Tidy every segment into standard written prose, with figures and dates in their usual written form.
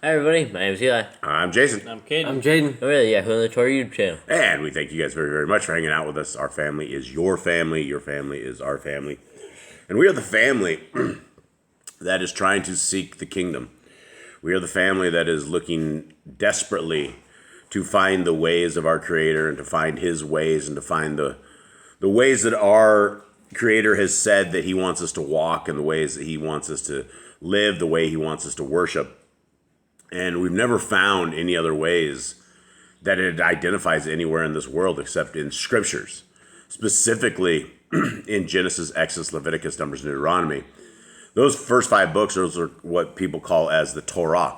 Hi everybody, my name is Eli. I'm Jason. I'm Caden. I'm Jaden. We're the Yahoo on the Tour YouTube channel. And we thank you guys very, very much for hanging out with us. Our family is your family is our family. And we are the family that is trying to seek the kingdom. We are the family that is looking desperately to find the ways of our Creator and to find His ways and to find the ways that our Creator has said that He wants us to walk and the ways that He wants us to live, the way He wants us to worship. And we've never found any other ways that it identifies anywhere in this world except in scriptures, specifically in Genesis, Exodus, Leviticus, Numbers, and Deuteronomy. Those first 5 books, those are what people call as the Torah.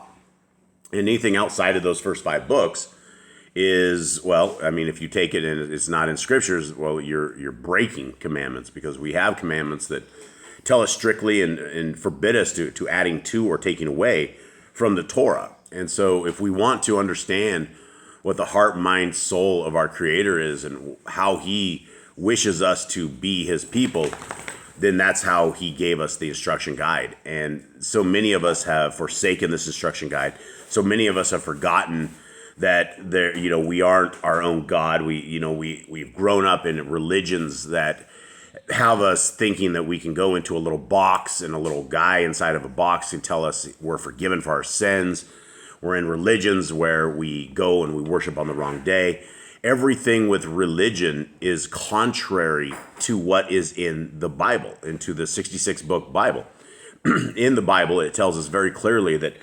And anything outside of those first 5 books is, well, I mean, if you take it and it's not in scriptures, well, you're breaking commandments, because we have commandments that tell us strictly and forbid us to adding to or taking away from the Torah. And so if we want to understand what the heart, mind, soul of our Creator is and how He wishes us to be His people, then that's how He gave us the instruction guide. And so many of us have forsaken this instruction guide. So many of us have forgotten that we aren't our own God. We've grown up in religions that have us thinking that we can go into a little box and a little guy inside of a box can tell us we're forgiven for our sins. We're in religions where we go and we worship on the wrong day. Everything with religion is contrary to what is in the Bible, into the 66-book Bible. In the Bible, it tells us very clearly that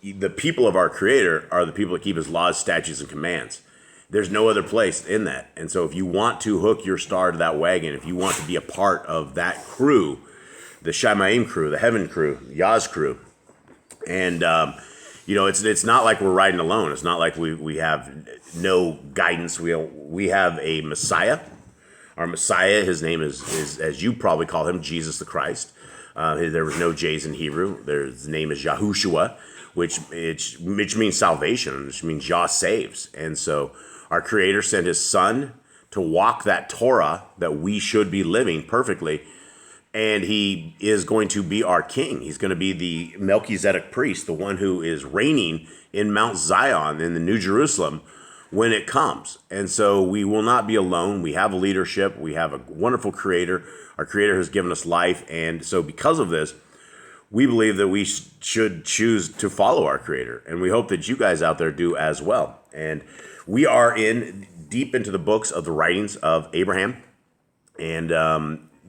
the people of our Creator are the people that keep His laws, statutes, and commands. There's no other place in that. And so if you want to hook your star to that wagon, if you want to be a part of that crew, the Shamayim crew, the Heaven crew, Yah's crew, and it's not like we're riding alone. It's not like we have no guidance. We have a Messiah. Our Messiah, His name is as you probably call Him, Jesus the Christ. There was no J's in Hebrew. His name is Yahushua, which means salvation, which means Yah saves. And so our Creator sent His Son to walk that Torah that we should be living perfectly. And He is going to be our King. He's going to be the Melchizedek priest, the one who is reigning in Mount Zion in the New Jerusalem when it comes. And so we will not be alone. We have leadership. We have a wonderful Creator. Our Creator has given us life. And so because of this, we believe that we should choose to follow our Creator. And we hope that you guys out there do as well. And we are deep into the books of the writings of Abraham. And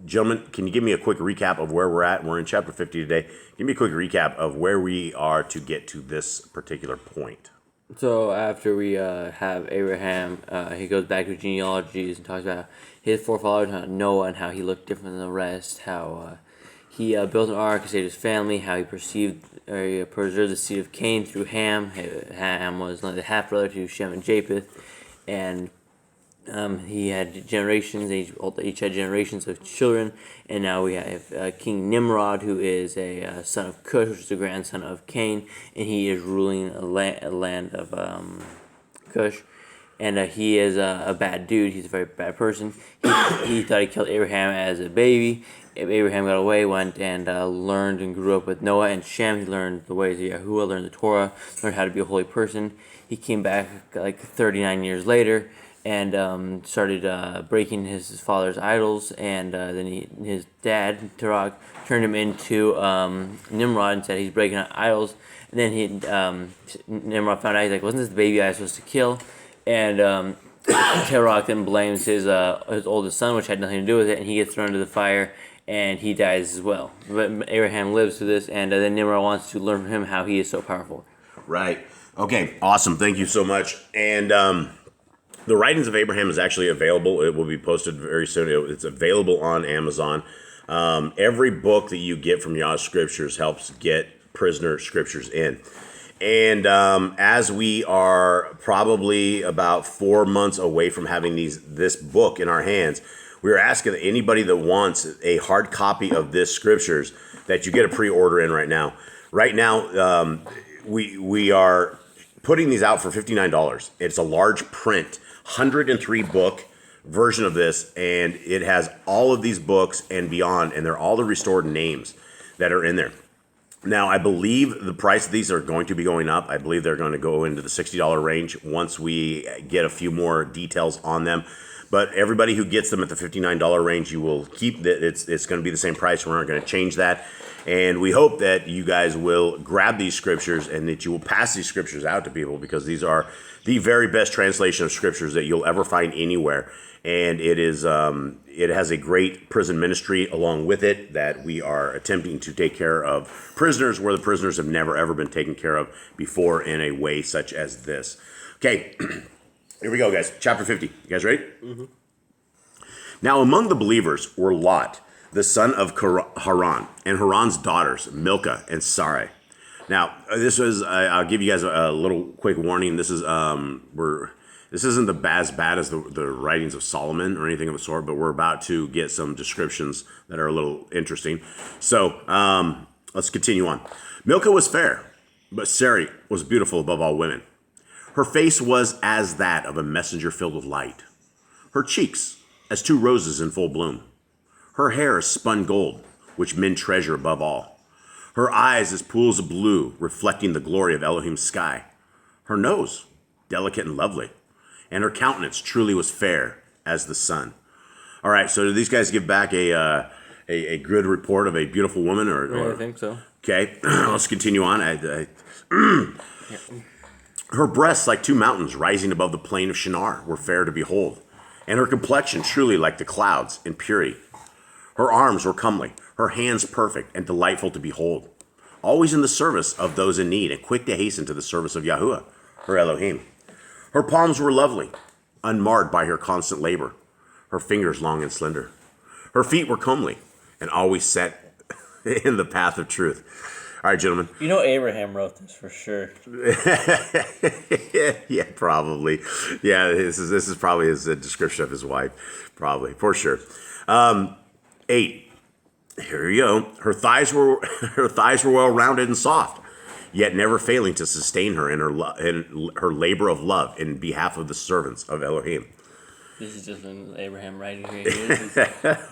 gentlemen, can you give me a quick recap of where we're at? We're in chapter 50 today. Give me a quick recap of where we are to get to this particular point. So after we have Abraham, he goes back to genealogies and talks about his forefathers, Noah, and how he looked different than the rest, how he built an ark to save his family, how he preserved the seed of Cain through Ham. Ham was the half-brother to Shem and Japheth, and he had generations. Each had generations of children, and now we have King Nimrod, who is a son of Cush, which is the grandson of Cain, and he is ruling a land of Cush. And he is a bad dude. He's a very bad person. He thought he killed Abraham as a baby. Abraham got away, went and learned and grew up with Noah and Shem. He learned the ways of Yahuwah, learned the Torah, learned how to be a holy person. He came back like 39 years later and started breaking his father's idols. And then his dad, Tarak, turned him into Nimrod and said he's breaking idols. And then Nimrod found out, he's like, wasn't this the baby I was supposed to kill? And Tarak then blames his oldest son, which had nothing to do with it, and he gets thrown into the fire, and he dies as well. But Abraham lives through this, and then Nimrod wants to learn from him how he is so powerful. Right. Okay, awesome. Thank you so much. And the Writings of Abraham is actually available. It will be posted very soon. It's available on Amazon. Every book that you get from Yah's Scriptures helps get prisoner scriptures in. And as we are probably about 4 months away from having this book in our hands, we are asking that anybody that wants a hard copy of this scriptures that you get a pre-order in right now. Right now, we are putting these out for $59. It's a large print, 103 book version of this, and it has all of these books and beyond, and they're all the restored names that are in there. Now, I believe the price of these are going to be going up. I believe they're going to go into the $60 range once we get a few more details on them. But everybody who gets them at the $59 range, you will keep that. It's going to be the same price. We're not going to change that. And we hope that you guys will grab these scriptures and that you will pass these scriptures out to people, because these are the very best translation of scriptures that you'll ever find anywhere. And it has a great prison ministry along with it, that we are attempting to take care of prisoners where the prisoners have never ever been taken care of before in a way such as this. Okay, here we go, guys. Chapter 50. You guys ready? Mm-hmm. Now among the believers were Lot, the son of Haran, and Haran's daughters, Milcah and Sarai. Now, this was, I'll give you guys a little quick warning. This is, this isn't as bad as the writings of Solomon or anything of the sort, but we're about to get some descriptions that are a little interesting. So, let's continue on. Milcah was fair, but Sarai was beautiful above all women. Her face was as that of a messenger filled with light. Her cheeks as two roses in full bloom. Her hair as spun gold, which men treasure above all. Her eyes as pools of blue, reflecting the glory of Elohim's sky. Her nose, delicate and lovely. And her countenance truly was fair as the sun. All right, so do these guys give back a good report of a beautiful woman? I think so. Okay, let's continue on. Her breasts, like two mountains rising above the plain of Shinar, were fair to behold, and her complexion truly like the clouds in purity. Her arms were comely, her hands perfect and delightful to behold, always in the service of those in need and quick to hasten to the service of Yahuwah, her Elohim. Her palms were lovely, unmarred by her constant labor, her fingers long and slender. Her feet were comely and always set in the path of truth. All right, gentlemen. You know Abraham wrote this for sure. Yeah, probably. Yeah, this is probably his description of his wife, probably, for sure. 8. Here you go. Her thighs were well rounded and soft, yet never failing to sustain her in her labor of love in behalf of the servants of Elohim. This is just an Abraham writing here. His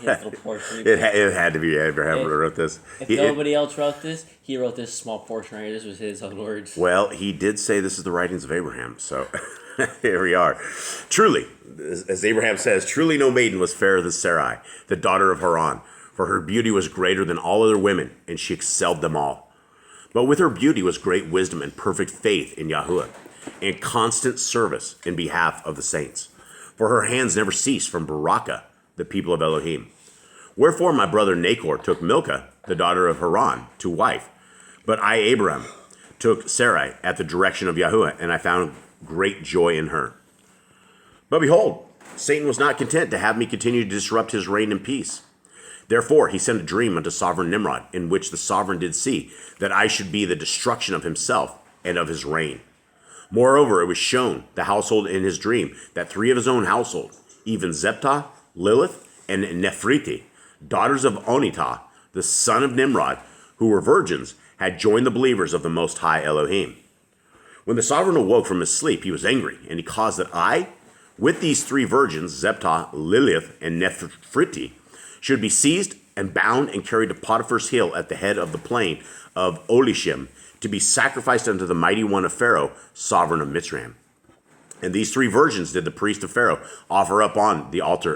little portion. It had to be Abraham who wrote this. If nobody else wrote this, he wrote this small portion right here. This was his own words. Well, he did say this is the writings of Abraham, so here we are. Truly, as Abraham says, truly no maiden was fairer than Sarai, the daughter of Haran, for her beauty was greater than all other women, and she excelled them all. But with her beauty was great wisdom and perfect faith in Yahuwah, and constant service in behalf of the saints. For her hands never ceased from Baraka, the people of Elohim. Wherefore my brother Nachor took Milcah, the daughter of Haran, to wife. But I, Abraham, took Sarai at the direction of Yahuwah, and I found great joy in her. But behold, Satan was not content to have me continue to disrupt his reign in peace. Therefore he sent a dream unto sovereign Nimrod, in which the sovereign did see that I should be the destruction of himself and of his reign. Moreover, it was shown the household in his dream that 3 of his own household, even Zeptah, Lilith, and Nephriti, daughters of Onitah, the son of Nimrod, who were virgins, had joined the believers of the Most High Elohim. When the sovereign awoke from his sleep, he was angry, and he caused that I, with these 3 virgins, Zeptah, Lilith, and Nephriti, should be seized and bound and carried to Potiphar's hill at the head of the plain of Olishim, to be sacrificed unto the mighty one of Pharaoh, sovereign of Mitzrayim. And these 3 virgins did the priest of Pharaoh offer up on the altar,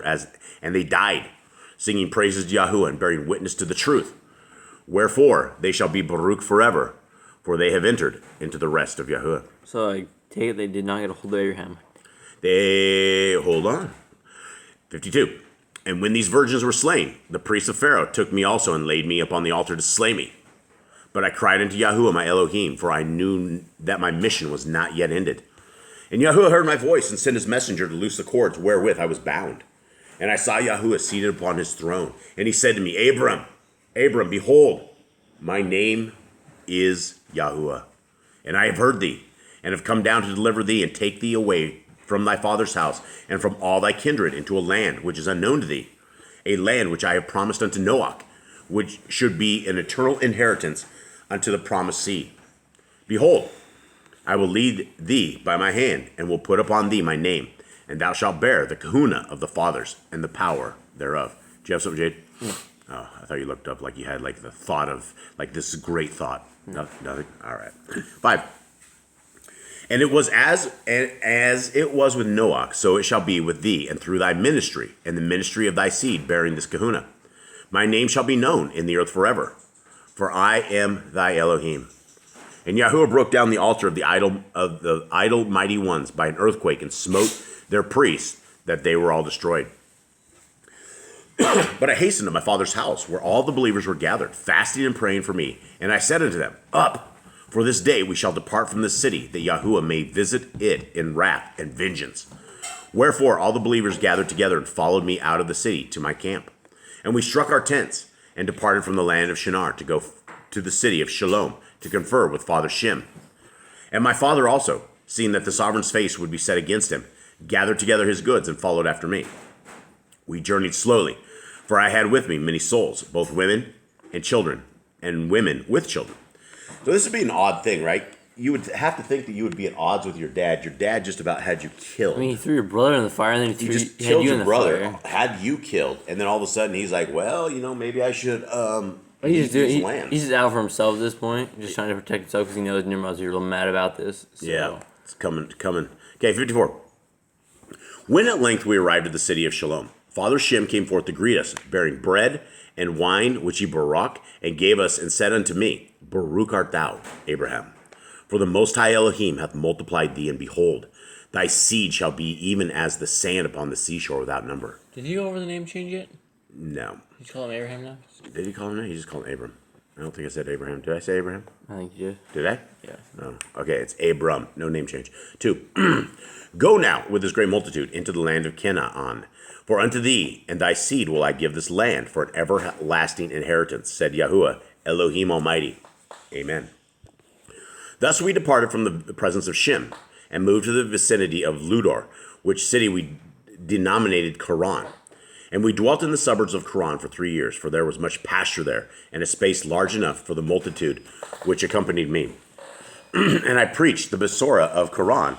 and they died, singing praises to Yahuwah and bearing witness to the truth. Wherefore they shall be Baruch forever, for they have entered into the rest of Yahuwah. So I take it they did not get a hold of Abraham. Hold on. 52. And when these virgins were slain, the priest of Pharaoh took me also and laid me upon the altar to slay me. But I cried unto Yahuwah my Elohim, for I knew that my mission was not yet ended. And Yahuwah heard my voice and sent his messenger to loose the cords wherewith I was bound. And I saw Yahuwah seated upon his throne. And he said to me, Abram, Abram, behold, my name is Yahuwah. And I have heard thee, and have come down to deliver thee, and take thee away from thy father's house, and from all thy kindred, into a land which is unknown to thee, a land which I have promised unto Noach, which should be an eternal inheritance unto the promised seed. Behold, I will lead thee by my hand, and will put upon thee my name, and thou shalt bear the kahuna of the fathers, and the power thereof. Do you have something, Jade? Oh, I thought you looked up like you had like the thought of, like, this is a great thought. Nothing. All right. 5. And it was as it was with Noach, so it shall be with thee, and through thy ministry, and the ministry of thy seed bearing this kahuna. My name shall be known in the earth forever, for I am thy Elohim. And Yahuwah broke down the altar of the idol mighty ones by an earthquake, and smote their priests, that they were all destroyed. But I hastened to my father's house, where all the believers were gathered, fasting and praying for me. And I said unto them, Up, for this day we shall depart from this city, that Yahuwah may visit it in wrath and vengeance. Wherefore all the believers gathered together and followed me out of the city to my camp. And we struck our tents, and departed from the land of Shinar to go to the city of Shalom, to confer with Father Shem. And my father also, seeing that the sovereign's face would be set against him, gathered together his goods and followed after me. We journeyed slowly, for I had with me many souls, both women and children, and women with children. So this would be an odd thing, right? You would have to think that you would be at odds with your dad. Your dad just about had you killed. I mean, he threw your brother in the fire, and then He just had killed you in your the brother, fire. had you killed, and then all of a sudden he's like, well, maybe I should He's use land. just out for himself at this point, just trying to protect himself because he knows Nimrod's a little mad about this. So. Yeah, it's coming. Okay, 54. When at length we arrived at the city of Shalom, Father Shem came forth to greet us, bearing bread and wine, which he barak, and gave us, and said unto me, Baruch art thou, Abraham. For the Most High Elohim hath multiplied thee, and behold, thy seed shall be even as the sand upon the seashore without number. Did he go over the name change yet? No. Did you call him Abraham now? Did he call him that? He just called him Abram. I don't think I said Abraham. Did I say Abraham? I think you did. Did I? Yeah. No. Okay, it's Abram. No name change. 2. Go now with this great multitude into the land of Canaan. For unto thee and thy seed will I give this land for an everlasting inheritance, said Yahuwah, Elohim Almighty. Amen. Thus we departed from the presence of Shem, and moved to the vicinity of Ludor, which city we denominated Charan. And we dwelt in the suburbs of Charan for 3 years, for there was much pasture there, and a space large enough for the multitude which accompanied me. And I preached the Besorah of Charan,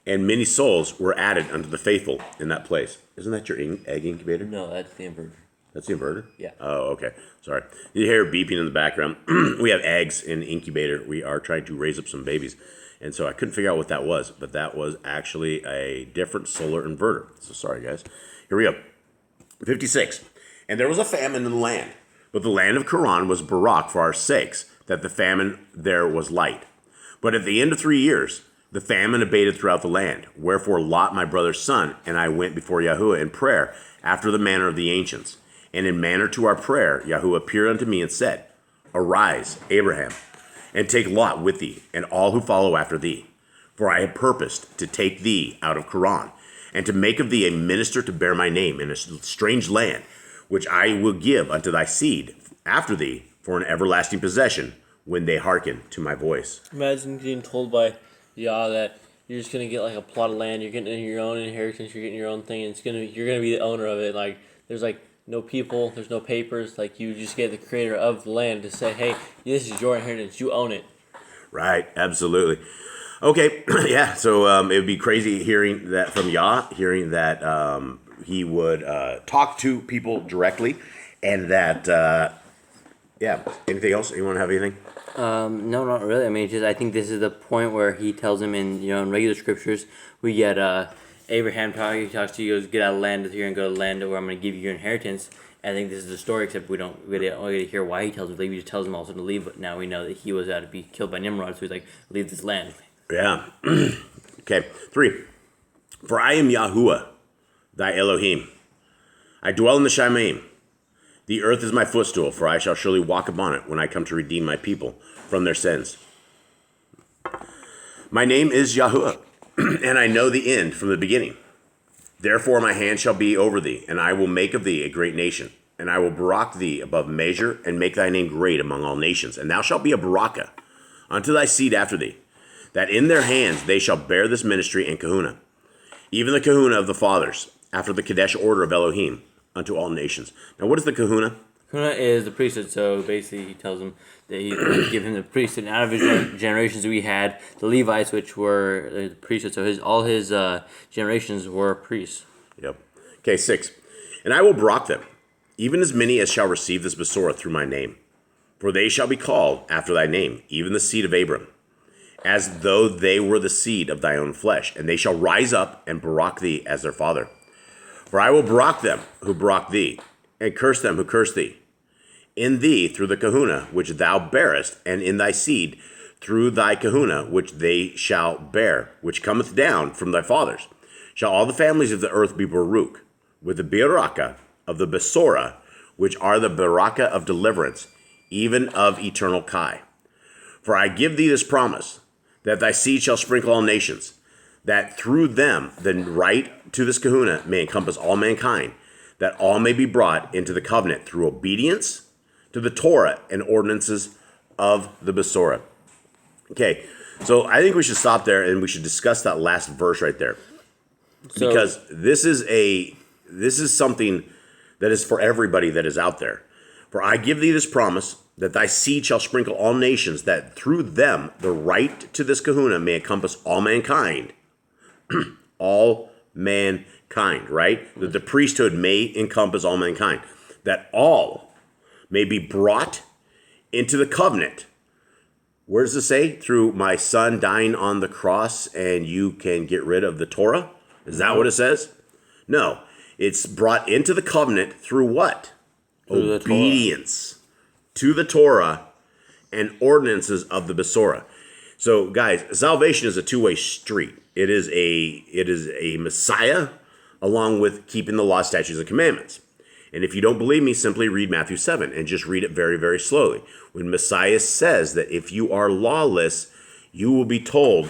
and many souls were added unto the faithful in that place. Isn't that your egg incubator? No, that's the inverter. That's the inverter? Yeah. Oh, okay. Sorry. You hear beeping in the background. We have eggs in the incubator. We are trying to raise up some babies. And so I couldn't figure out what that was, but that was actually a different solar inverter. So sorry, guys. Here we go. 56. And there was a famine in the land, but the land of Charan was Barak for our sakes, that the famine there was light. But at the end of 3 years, the famine abated throughout the land. Wherefore Lot, my brother's son, and I went before Yahuwah in prayer, after the manner of the ancients. And in manner to our prayer, Yahuwah appeared unto me and said, Arise, Abraham, and take Lot with thee, and all who follow after thee. For I have purposed to take thee out of Charan, and to make of thee a minister to bear my name in a strange land, which I will give unto thy seed after thee for an everlasting possession, when they hearken to my voice. Imagine getting told by Yah that you're just gonna get like a plot of land, you're getting your own inheritance, you're getting your own thing, and you're gonna be the owner of it. Like there's like no people, there's no papers, like you just get the creator of the land to say, hey, this is your inheritance, you own it. Right, absolutely. Okay, yeah, so it would be crazy hearing that from Yah, hearing that he would talk to people directly, and that, yeah, anything else? You want to have anything? No, not really. I mean, I think this is the point where he tells him in regular scriptures, we get Abraham he talks to you, goes, get out of land here and go to the land where I'm going to give you your inheritance. I think this is the story, except we don't really get to hear why he tells him to leave. He just tells him also to leave, but now we know that he was out to be killed by Nimrod, so he's like, leave this land. Yeah. Okay, 3. For I am Yahuwah, thy Elohim. I dwell in the Shamaim. The earth is my footstool, for I shall surely walk upon it when I come to redeem my people from their sins. My name is Yahuwah, and I know the end from the beginning. Therefore my hand shall be over thee, and I will make of thee a great nation, and I will barak thee above measure, and make thy name great among all nations. And thou shalt be a baraka unto thy seed after thee, that in their hands they shall bear this ministry and kahuna, even the kahuna of the fathers, after the Kadesh order of Elohim, unto all nations. Now what is the kahuna? Kahuna is the priesthood, so basically he tells him that he would give him the priesthood. And out of his generations we had the Levites, which were the priesthood, so all his generations were priests. Yep. Okay, 6. And I will barak them, even as many as shall receive this Besorah through my name. For they shall be called after thy name, even the seed of Abram, as though they were the seed of thy own flesh. And they shall rise up and barak thee as their father. For I will barak them who barak thee, and curse them who curse thee. In thee through the kahuna which thou bearest, and in thy seed through thy kahuna which they shall bear, which cometh down from thy fathers, shall all the families of the earth be baruch, with the biraka of the besora, which are the baraka of deliverance, even of eternal Kai. For I give thee this promise, that thy seed shall sprinkle all nations, that through them the right to this kahuna may encompass all mankind, that all may be brought into the covenant through obedience to the Torah and ordinances of the Besora. Okay, so I think we should stop there and we should discuss that last verse right there. Because this is something that is for everybody that is out there. For I give thee this promise, that thy seed shall sprinkle all nations, that through them the right to this kahuna may encompass all mankind. All mankind, right? That the priesthood may encompass all mankind. That all may be brought into the covenant. Where does it say? Through my son dying on the cross and you can get rid of the Torah? Is that what it says? No. It's brought into the covenant through what? Through obedience to the Torah and ordinances of the Besora. So, guys, salvation is a two-way street. It is a Messiah along with keeping the law, statutes, and commandments. And if you don't believe me, simply read Matthew 7 and just read it very, very slowly. When Messiah says that if you are lawless, you will be told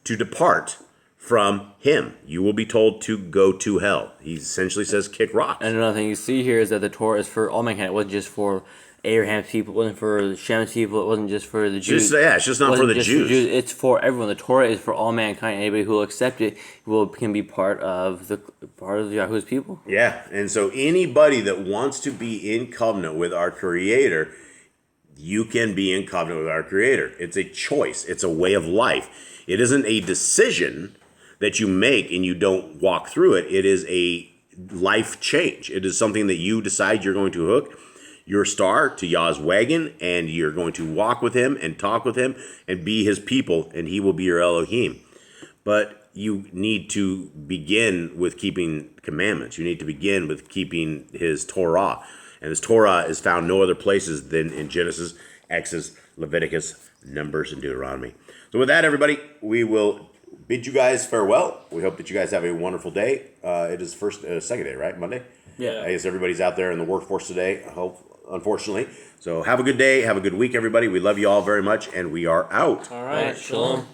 to depart from him. You will be told to go to hell. He essentially says kick rocks. And another thing you see here is that the Torah is for all mankind. It wasn't just for Abraham's people. It wasn't for Shem's people. It wasn't just for the Jews. It's just not for the Jews. It's for everyone. The Torah is for all mankind. Anybody who will accept it can be part of Yahuwah's people. Yeah, and so anybody that wants to be in covenant with our Creator, you can be in covenant with our Creator. It's a choice. It's a way of life. It isn't a decision that you make and you don't walk through it. It is a life change. It is something that you decide you're going to hook your star to Yah's wagon, and you're going to walk with him and talk with him and be his people, and he will be your Elohim. But you need to begin with keeping commandments. You need to begin with keeping his Torah. And his Torah is found no other places than in Genesis, Exodus, Leviticus, Numbers, and Deuteronomy. So with that, everybody, we will bid you guys farewell. We hope that you guys have a wonderful day. It is second day, right? Monday? Yeah. I guess everybody's out there in the workforce today, unfortunately. So have a good day. Have a good week, everybody. We love you all very much, and we are out. All right. Shalom.